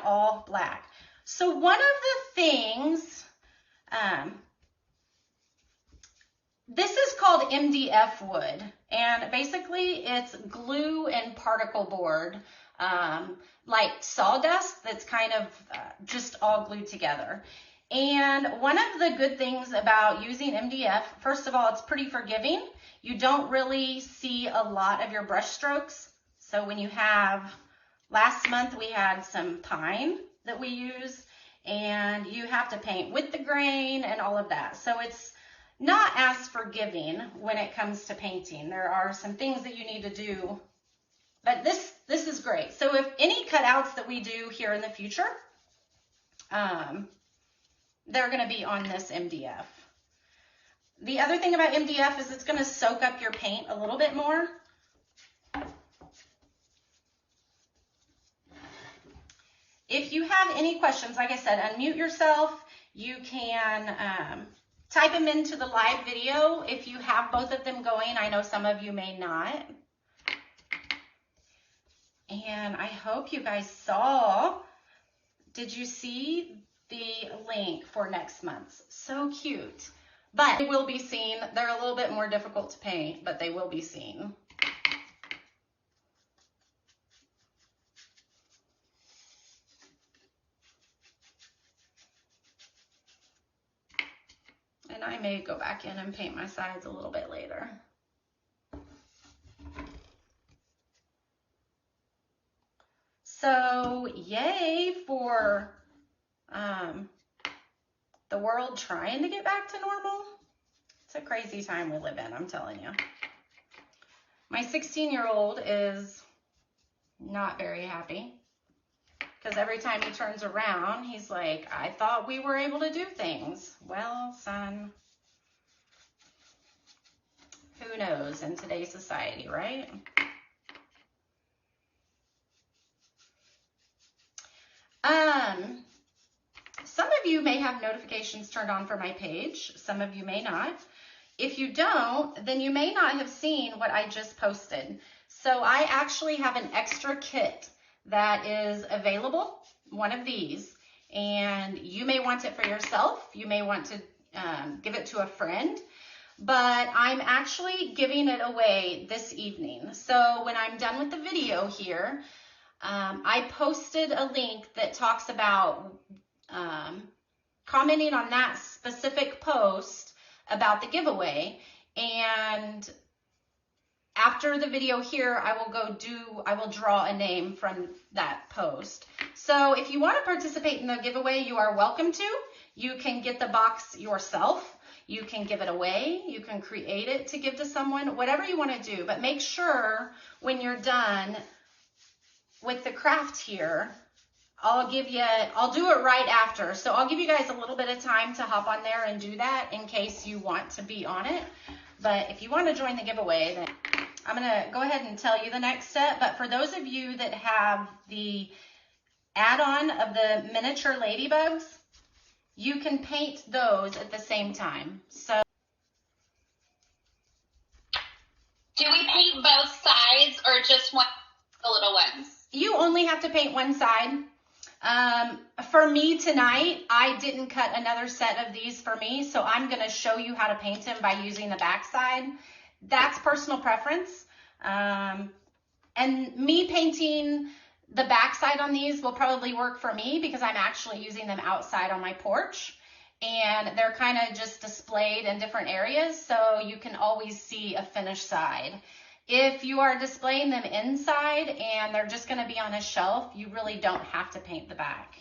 all black. So one of the things, this is called MDF wood, and basically it's glue and particle board, like sawdust that's kind of just all glued together. And one of the good things about using MDF, first of all, it's pretty forgiving. You don't really see a lot of your brush strokes. So when you have, last month we had some pine that we use, and you have to paint with the grain and all of that. So it's not as forgiving when it comes to painting. There are some things that you need to do, but this is great. So if any cutouts that we do here in the future, they're going to be on this MDF. The other thing about MDF is it's going to soak up your paint a little bit more. If you have any questions, like I said, unmute yourself. You can type them into the live video if you have both of them going. I know some of you may not. And I hope you guys saw, did you see the link for next month's? So cute. But they will be seen. They're a little bit more difficult to paint, but they will be seen. And I may go back in and paint my sides a little bit later. So yay for the world trying to get back to normal. It's a crazy time we live in, I'm telling you. My 16-year-old is not very happy because every time he turns around, he's like, I thought we were able to do things. Well, son, who knows in today's society, right? Some of you may have notifications turned on for my page. Some of you may not. If you don't, then you may not have seen what I just posted. So I actually have an extra kit that is available, one of these, and you may want it for yourself. You may want to give it to a friend, but I'm actually giving it away this evening. So when I'm done with the video here, I posted a link that talks about commenting on that specific post about the giveaway, and after the video here, I will draw a name from that post. So if you want to participate in the giveaway, you are welcome to. You can get the box yourself. You can give it away. You can create it to give to someone, whatever you want to do. But make sure when you're done with the craft here, I'll do it right after. So I'll give you guys a little bit of time to hop on there and do that in case you want to be on it. But if you want to join the giveaway, then I'm going to go ahead and tell you the next step. But for those of you that have the add-on of the miniature ladybugs, you can paint those at the same time. So do we paint both sides or just one, the little ones? You only have to paint one side. For me tonight, I didn't cut another set of these for me, so I'm going to show you how to paint them by using the back side. That's personal preference. And me painting the back side on these will probably work for me because I'm actually using them outside on my porch, and they're kind of just displayed in different areas, so you can always see a finished side. If you are displaying them inside and they're just going to be on a shelf, you really don't have to paint the back.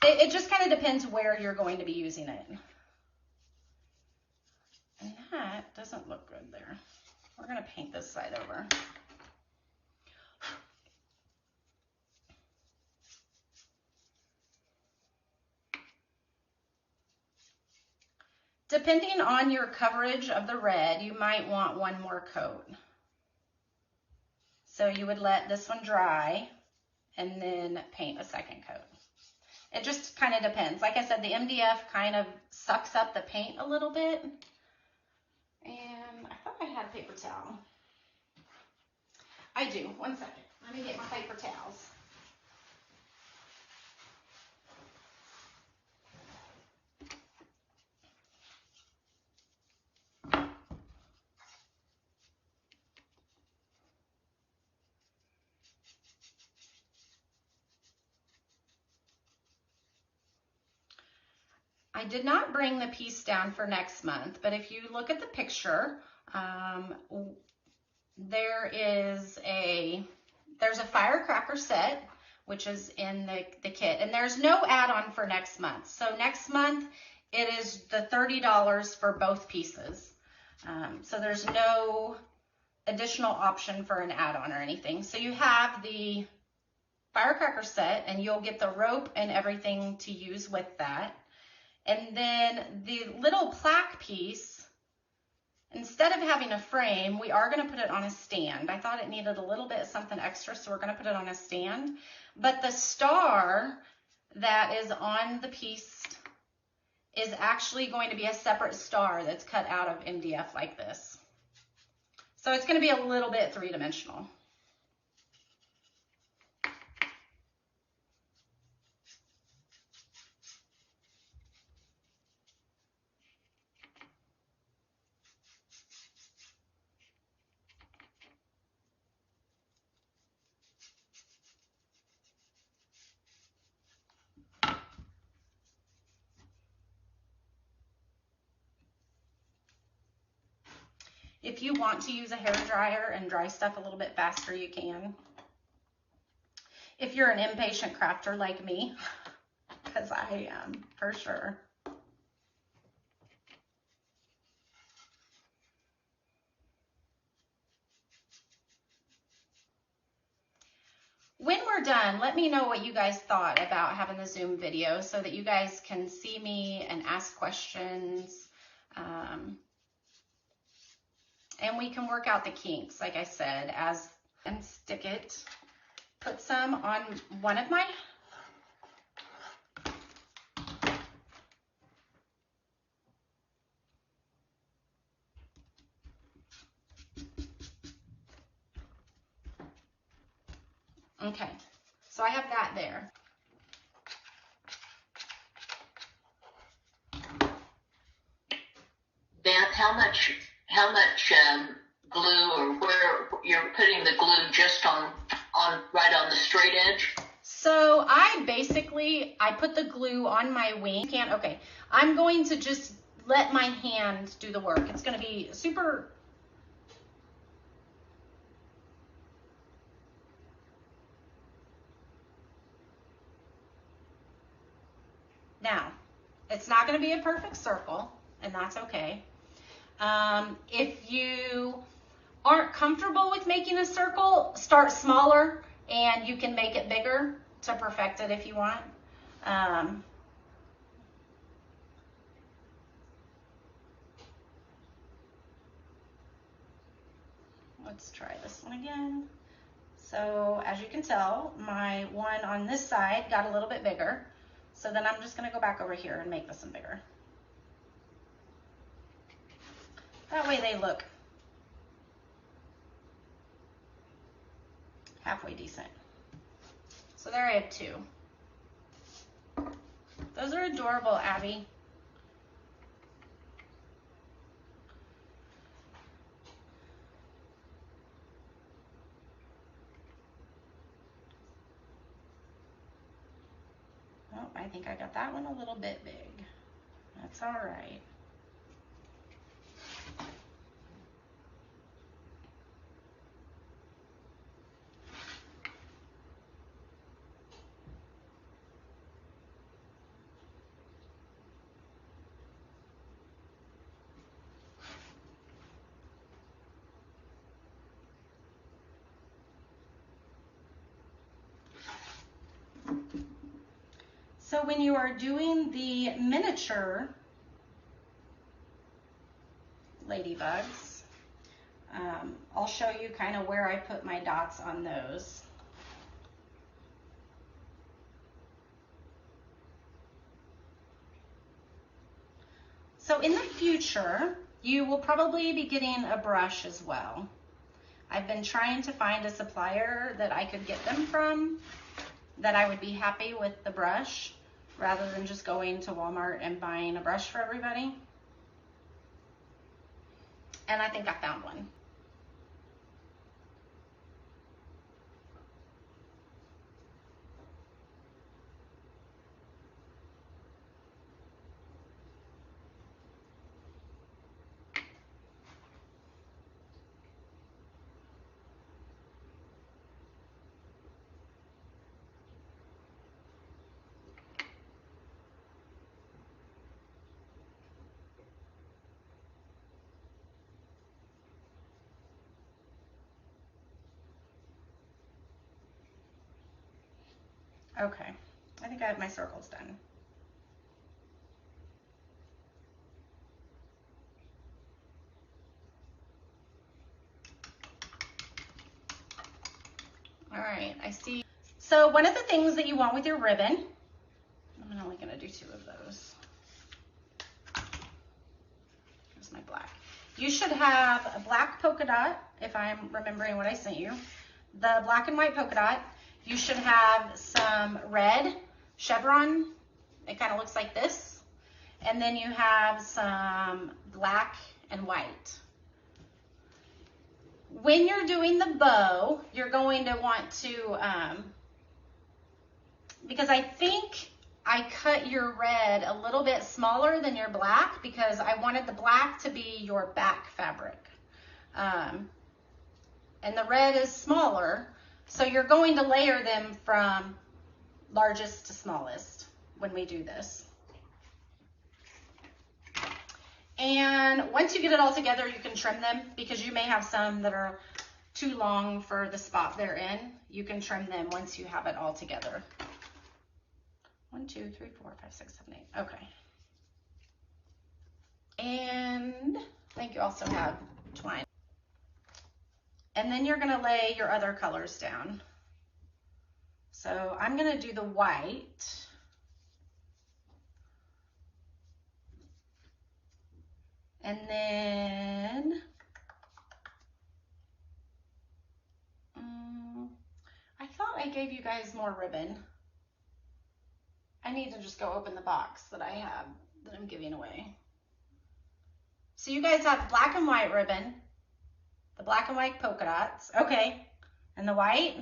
It just kind of depends where you're going to be using it. And that doesn't look good there. We're going to paint this side over. Depending on your coverage of the red, you might want one more coat. So you would let this one dry and then paint a second coat. It just kind of depends. Like I said, the MDF kind of sucks up the paint a little bit. And I thought I had a paper towel. I do. One second. Let me get my paper towels. I did not bring the piece down for next month, but if you look at the picture, there's a firecracker set, which is in the kit, and there's no add-on for next month. So next month, it is the $30 for both pieces. So there's no additional option for an add-on or anything. So you have the firecracker set, and you'll get the rope and everything to use with that. And then the little plaque piece, instead of having a frame, we are going to put it on a stand. I thought it needed a little bit of something extra, so we're going to put it on a stand. But the star that is on the piece is actually going to be a separate star that's cut out of MDF like this. So it's going to be a little bit three-dimensional. If you want to use a hair dryer and dry stuff a little bit faster, you can. If you're an impatient crafter like me, because I am, for sure. When we're done, let me know what you guys thought about having the Zoom video so that you guys can see me and ask questions. And we can work out the kinks, like I said, and stick it. Put some on one of my, okay, so I have that there. Beth, how much glue, or where you're putting the glue, just on right on the straight edge? So I put the glue on my wing. Okay, I'm going to just let my hand do the work. It's going to be super. Now, it's not going to be a perfect circle, and that's okay. If you aren't comfortable with making a circle, start smaller and you can make it bigger to perfect it if you want. Let's try this one again. So as you can tell, my one on this side got a little bit bigger. So then I'm just going to go back over here and make this one bigger. That way they look halfway decent. So there I have two. Those are adorable, Abby. Oh, I think I got that one a little bit big. That's all right. So when you are doing the miniature ladybugs, I'll show you kind of where I put my dots on those. So in the future, you will probably be getting a brush as well. I've been trying to find a supplier that I could get them from, that I would be happy with the brush, rather than just going to Walmart and buying a brush for everybody. And I think I found one. Okay, I think I have my circles done. All right, I see. So one of the things that you want with your ribbon, I'm only gonna do 2 of those. Here's my black. You should have a black polka dot, if I'm remembering what I sent you. The black and white polka dot. You should have some red chevron. It kind of looks like this. And then you have some black and white. When you're doing the bow, you're going to want to, because I think I cut your red a little bit smaller than your black because I wanted the black to be your back fabric. And the red is smaller, so you're going to layer them from largest to smallest when we do this. And once you get it all together, you can trim them because you may have some that are too long for the spot they're in. You can trim them once you have it all together. 1, 2, 3, 4, 5, 6, 7, 8. Okay. And I think you also have twine. And then you're going to lay your other colors down. So I'm going to do the white. And then I thought I gave you guys more ribbon. I need to just go open the box that I have that I'm giving away. So you guys have black and white ribbon, the black and white polka dots. Okay. And the white?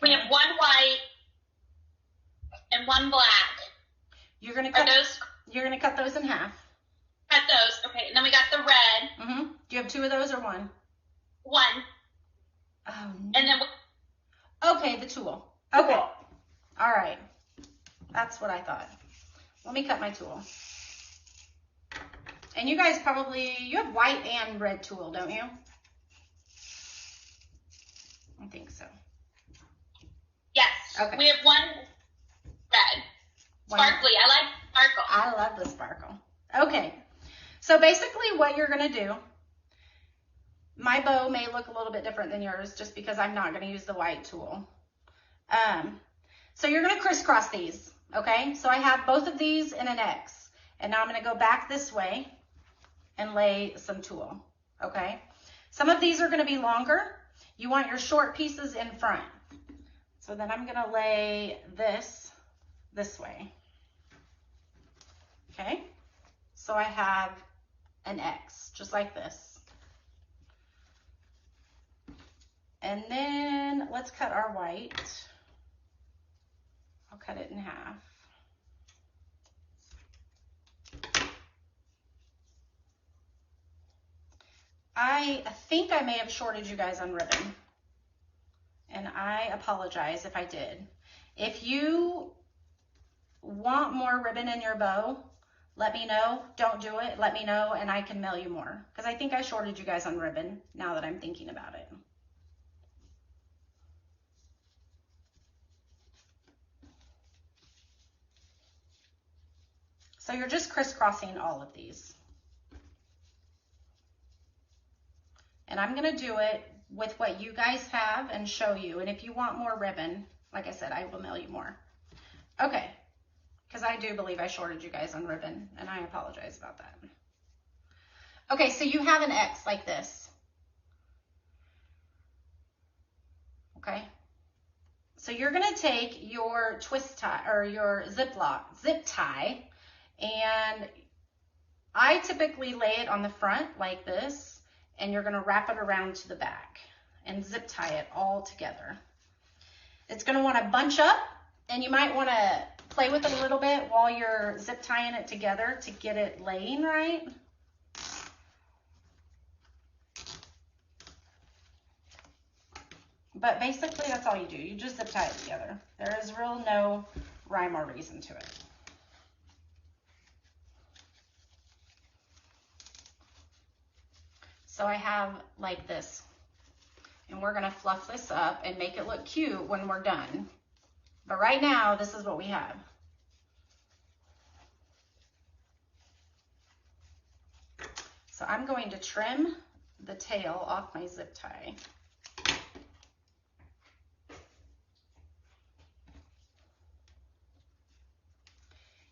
We have 1 white and 1 black. You're gonna cut those in half. Cut those. Okay. And then we got the red. Mm-hmm. Do you have 2 of those or 1? 1. Oh, no. And then okay, the tool. Okay. All right. That's what I thought. Let me cut my tool. And you guys probably, you have white and red tool, don't you? I think so. yes. Okay. We have 1 red. Sparkly. I like sparkle. I love the sparkle. Okay. So basically what you're going to do, my bow may look a little bit different than yours just because I'm not going to use the white tool. So you're going to crisscross these. Okay. So I have both of these in an X. And now I'm going to go back this way and lay some tulle, okay? Some of these are going to be longer. You want your short pieces in front. So then I'm going to lay this way, okay? So I have an X, just like this. And then let's cut our white. I'll cut it in half. I think I may have shorted you guys on ribbon, and I apologize if I did. If you want more ribbon in your bow, let me know. Don't do it. Let me know, and I can mail you more, because I think I shorted you guys on ribbon now that I'm thinking about it. So you're just crisscrossing all of these. And I'm going to do it with what you guys have and show you. And if you want more ribbon, like I said, I will mail you more. Okay. Because I do believe I shorted you guys on ribbon, and I apologize about that. Okay, so you have an X like this. Okay. So you're going to take your twist tie or your zip tie, and I typically lay it on the front like this. And you're going to wrap it around to the back and zip tie it all together. It's going to want to bunch up, and you might want to play with it a little bit while you're zip tying it together to get it laying right. But basically that's all you do. You just zip tie it together. There is no rhyme or reason to it. So I have like this, and we're gonna fluff this up and make it look cute when we're done. But right now, this is what we have. So I'm going to trim the tail off my zip tie.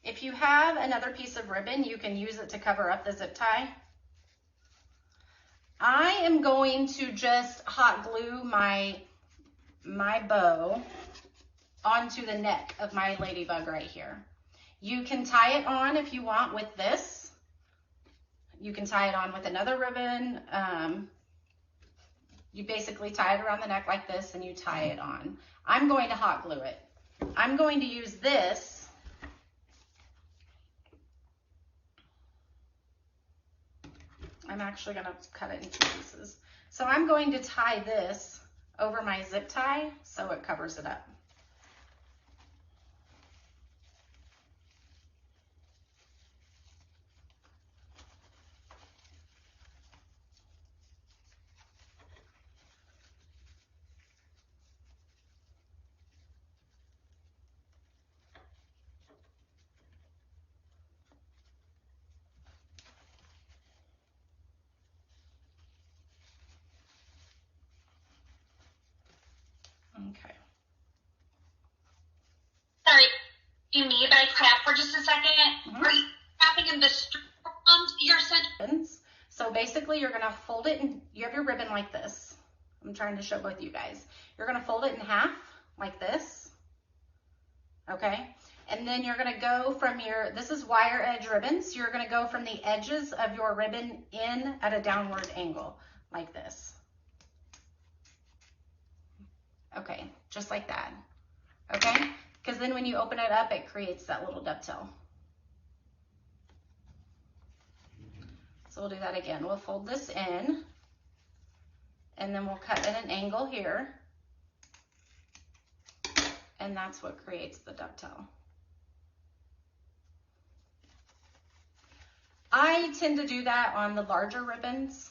If you have another piece of ribbon, you can use it to cover up the zip tie. I am going to just hot glue my bow onto the neck of my ladybug right here. You can tie it on if you want with this. You can tie it on with another ribbon. You basically tie it around the neck like this and you tie it on. I'm going to hot glue it. I'm going to use this. I'm actually going to cut it in 2 pieces. So I'm going to tie this over my zip tie so it covers it up. Okay. Sorry, you me, but I crap for just a second. Are you wrapping in the strip on your sentence? So basically you're gonna fold it and you have your ribbon like this. I'm trying to show both you guys. You're gonna fold it in half like this, okay? And then you're gonna go from this is wire edge ribbon, so you're gonna go from the edges of your ribbon in at a downward angle like this. Okay, just like that, okay? Because then when you open it up, it creates that little dovetail. So we'll do that again. We'll fold this in, and then we'll cut at an angle here, and that's what creates the dovetail. I tend to do that on the larger ribbons,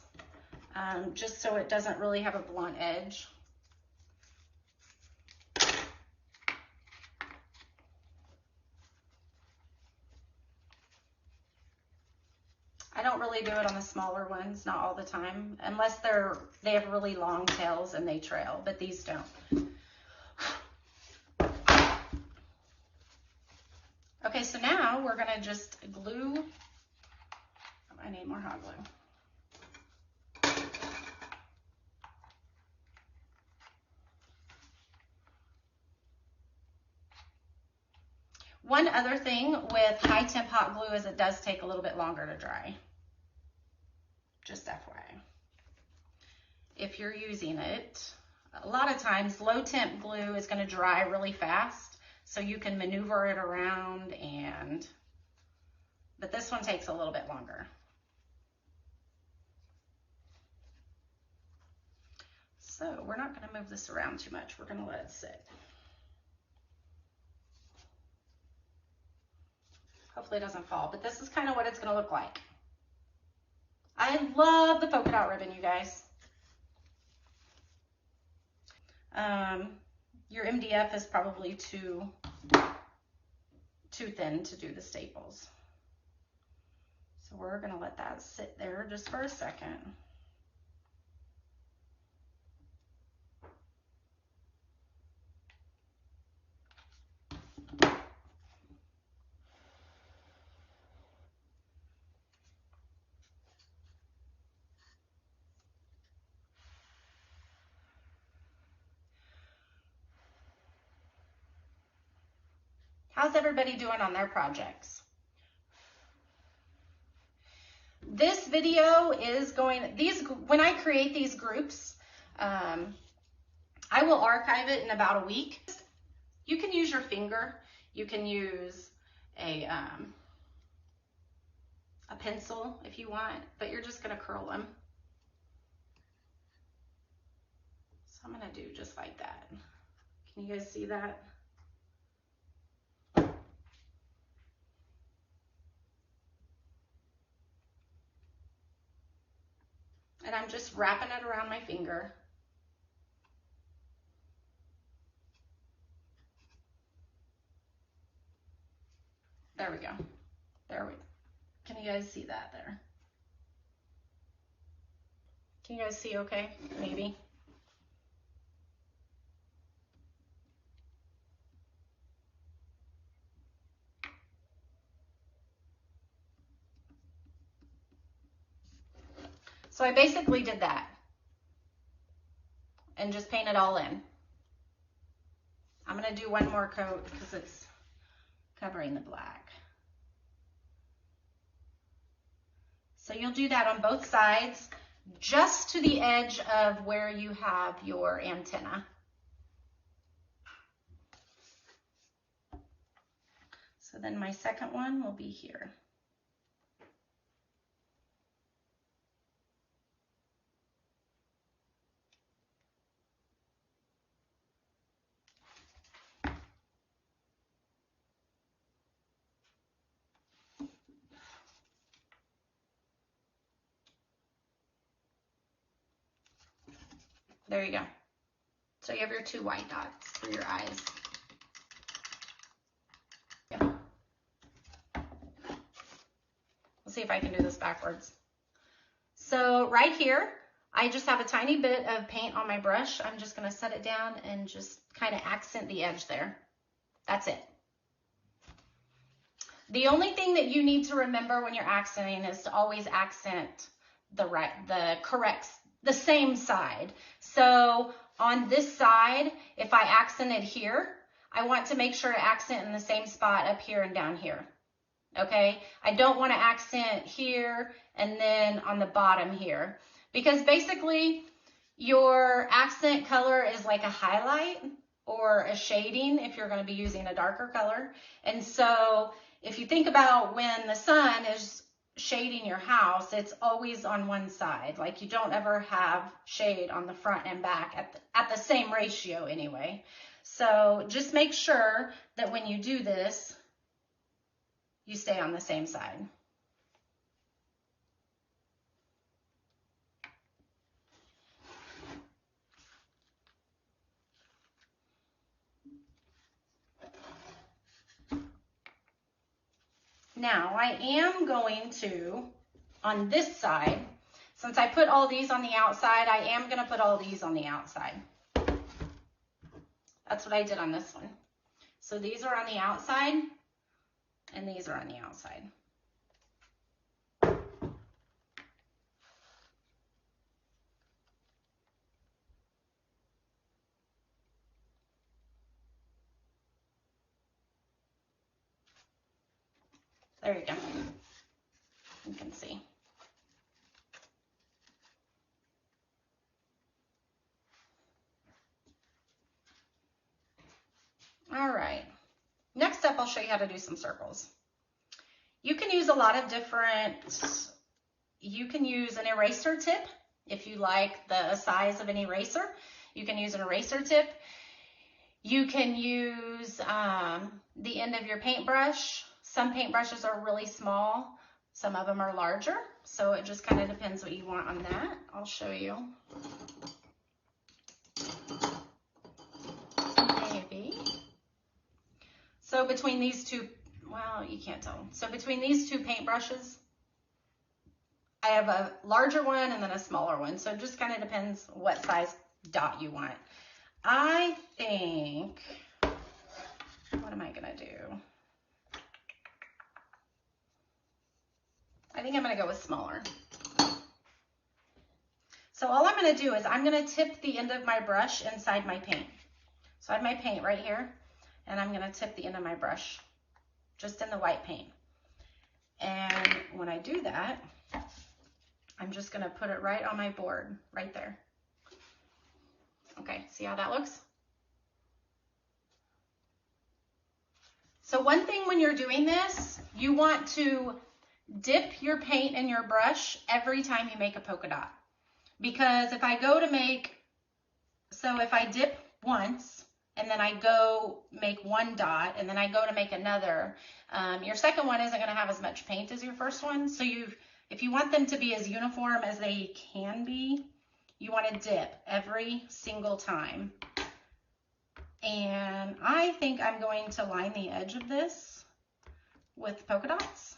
just so it doesn't really have a blunt edge. I don't really do it on the smaller ones, not all the time, unless they have really long tails and they trail, but these don't. Okay, so now we're gonna just glue. I need more hot glue. One other thing with high temp hot glue is it does take a little bit longer to dry. Just FYI. If you're using it, a lot of times low temp glue is going to dry really fast, so you can maneuver it around, but this one takes a little bit longer. So we're not going to move this around too much. We're going to let it sit. Hopefully it doesn't fall, but this is kind of what it's going to look like. I love the polka dot ribbon, you guys. Your MDF is probably too thin to do the staples. So we're going to let that sit there just for a second. How's everybody doing on their projects? This video is when I create these groups, I will archive it in about a week. You can use your finger. You can use a pencil if you want, but you're just gonna curl them. So I'm gonna do just like that. Can you guys see that? And I'm just wrapping it around my finger. There we go. There we go. Can you guys see that there? Can you guys see okay? Maybe. So I basically did that and just paint it all in. I'm going to do one more coat because it's covering the black. So you'll do that on both sides, just to the edge of where you have your antenna. So then my second one will be here. There you go. So you have your 2 white dots for your eyes. Yeah. Let's see if I can do this backwards. So right here, I just have a tiny bit of paint on my brush. I'm just gonna set it down and just kind of accent the edge there. That's it. The only thing that you need to remember when you're accenting is to always accent the same side. So on this side, if I accent it here, I want to make sure to accent in the same spot up here and down here. Okay, I don't want to accent here and then on the bottom here, because basically your accent color is like a highlight or a shading if you're going to be using a darker color. And so if you think about when the sun is shading your house, it's always on one side. Like you don't ever have shade on the front and back at the same ratio anyway. So just make sure that when you do this, you stay on the same side. Now I am going to, on this side, since I put all these on the outside, I am going to put all these on the outside. That's what I did on this one. So these are on the outside and these are on the outside. There you go. You can see. All right. Next up, I'll show you how to do some circles. You can use a lot of different, you can use an eraser tip if you like the size of an eraser. You can use an eraser tip. You can use the end of your paintbrush. Some paintbrushes are really small. Some of them are larger. So it just kind of depends what you want on that. I'll show you. Maybe. So between these two, well, you can't tell. So between these two paintbrushes, I have a larger one and then a smaller one. So it just kind of depends what size dot you want. I think, what am I gonna do? I think I'm gonna go with smaller. So all I'm gonna do is I'm gonna tip the end of my brush inside my paint. So I have my paint right here, and I'm gonna tip the end of my brush just in the white paint. And when I do that, I'm just gonna put it right on my board, right there. Okay, see how that looks? So one thing when you're doing this, you want to dip your paint in your brush every time you make a polka dot. Because if I go to make, so if I dip once, and then I go make one dot, and then I go to make another, your second one isn't gonna have as much paint as your first one. So if you want them to be as uniform as they can be, you wanna dip every single time. And I think I'm going to line the edge of this with polka dots.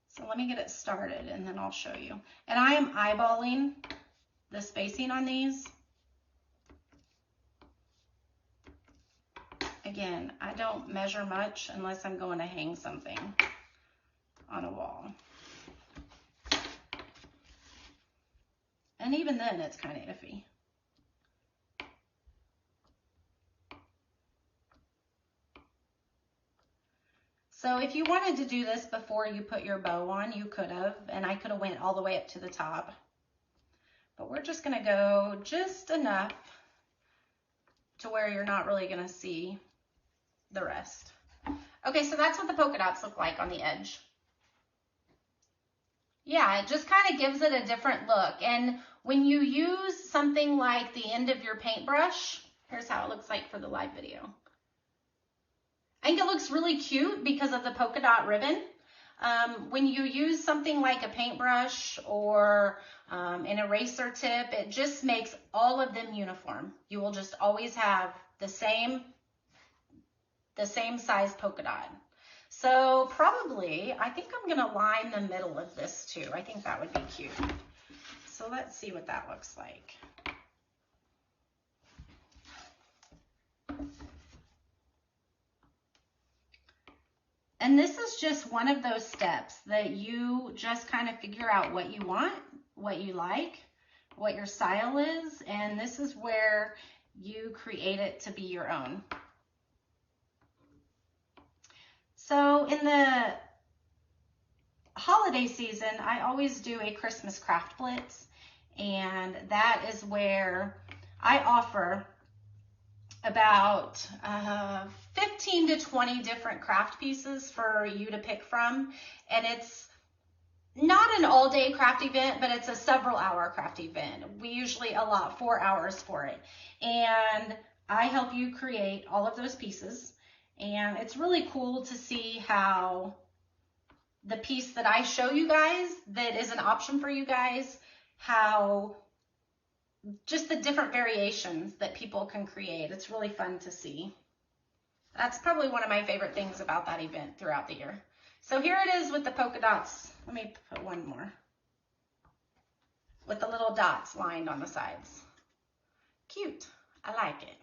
So let me get it started and then I'll show you. And I am eyeballing the spacing on these. Again, I don't measure much unless I'm going to hang something on a wall. And even then, it's kind of iffy. So if you wanted to do this before you put your bow on, you could have, and I could have went all the way up to the top. But we're just gonna go just enough to where you're not really gonna see the rest. Okay, so that's what the polka dots look like on the edge. Yeah, it just kind of gives it a different look. And when you use something like the end of your paintbrush, here's how it looks like for the live video. I think it looks really cute because of the polka dot ribbon. When you use something like a paintbrush or an eraser tip, it just makes all of them uniform. You will just always have the same size polka dot. So probably, I think I'm gonna line the middle of this too. I think that would be cute. So let's see what that looks like. And this is just one of those steps that you just kind of figure out what you want, what you like, what your style is, and this is where you create it to be your own. So in the holiday season, I always do a Christmas craft blitz, and that is where I offer about 15 to 20 different craft pieces for you to pick from. And it's not an all-day craft event, but it's a several-hour craft event. We usually allot 4 hours for it. And I help you create all of those pieces. And it's really cool to see how the piece that I show you guys, that is an option for you guys, how just the different variations that people can create. It's really fun to see. That's probably one of my favorite things about that event throughout the year. So here it is with the polka dots. Let me put one more. With the little dots lined on the sides. Cute. I like it.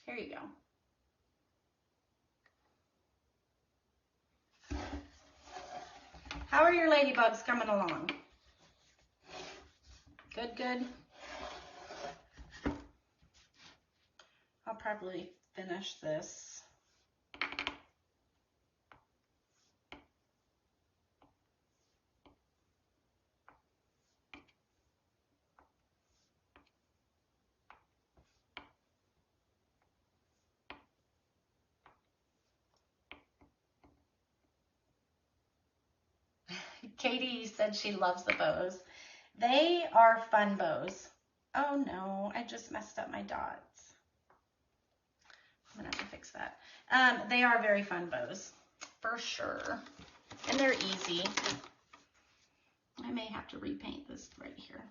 Here you go. How are your ladybugs coming along? Good, good. I'll probably finish this. Katie said she loves the bows. They are fun bows. Oh no, I just messed up my dots. I'm gonna have to fix that. They are very fun bows, for sure. And they're easy. I may have to repaint this right here.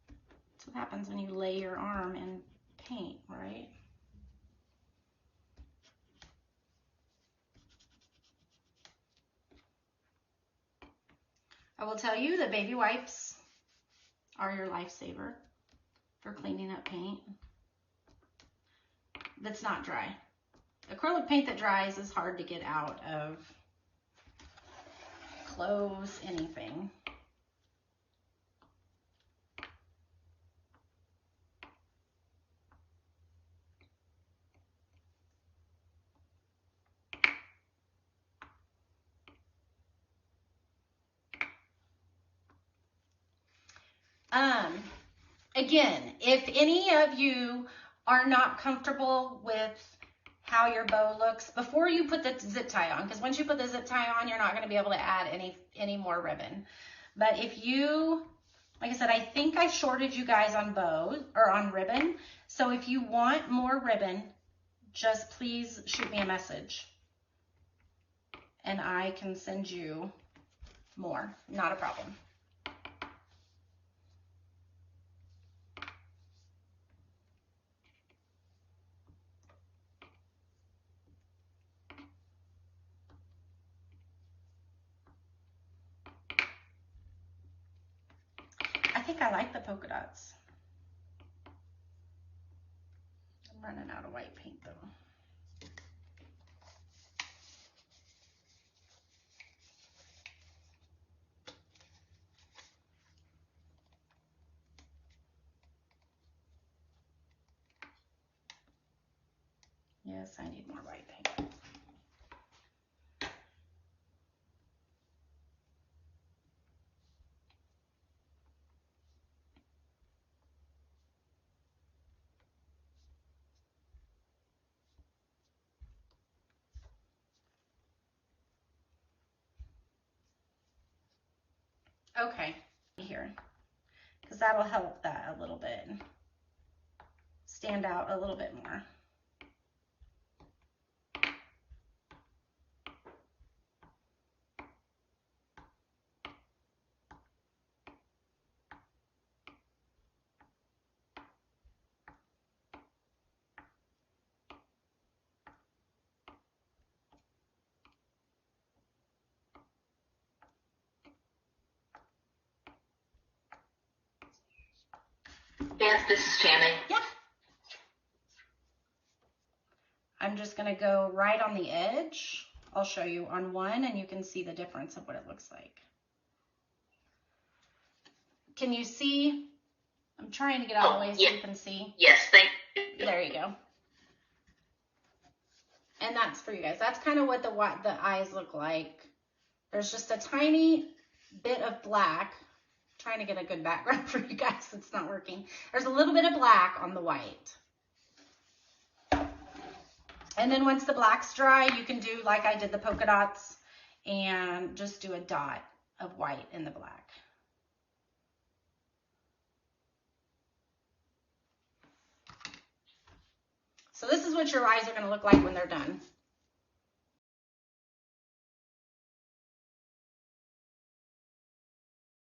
That's what happens when you lay your arm in paint, right? I will tell you that baby wipes are your lifesaver for cleaning up paint that's not dry. Acrylic paint that dries is hard to get out of clothes, anything. Again, if any of you are not comfortable with how your bow looks, before you put the zip tie on, because once you put the zip tie on, you're not going to be able to add any more ribbon. But if you, like I said, I think I shorted you guys on bows or on ribbon. So if you want more ribbon, just please shoot me a message and I can send you more. Not a problem. think I like the polka dots. I'm running out of white paint though. Yes, I need more white paint. Okay, here, because that'll help that a little bit stand out a little bit more. Beth, this is Tammy. Yeah. I'm just going to go right on the edge. I'll show you on one and you can see the difference of what it looks like. Can you see? I'm trying to get out of the way so you can see. Yes, thank you. There you go. And that's for you guys. That's kind of what the eyes look like. There's just a tiny bit of black. I'm trying to get a good background for you guys. It's not working. There's a little bit of black on the white. And then once the black's dry, you can do like I did the polka dots and just do a dot of white in the black. So this is what your eyes are going to look like when they're done.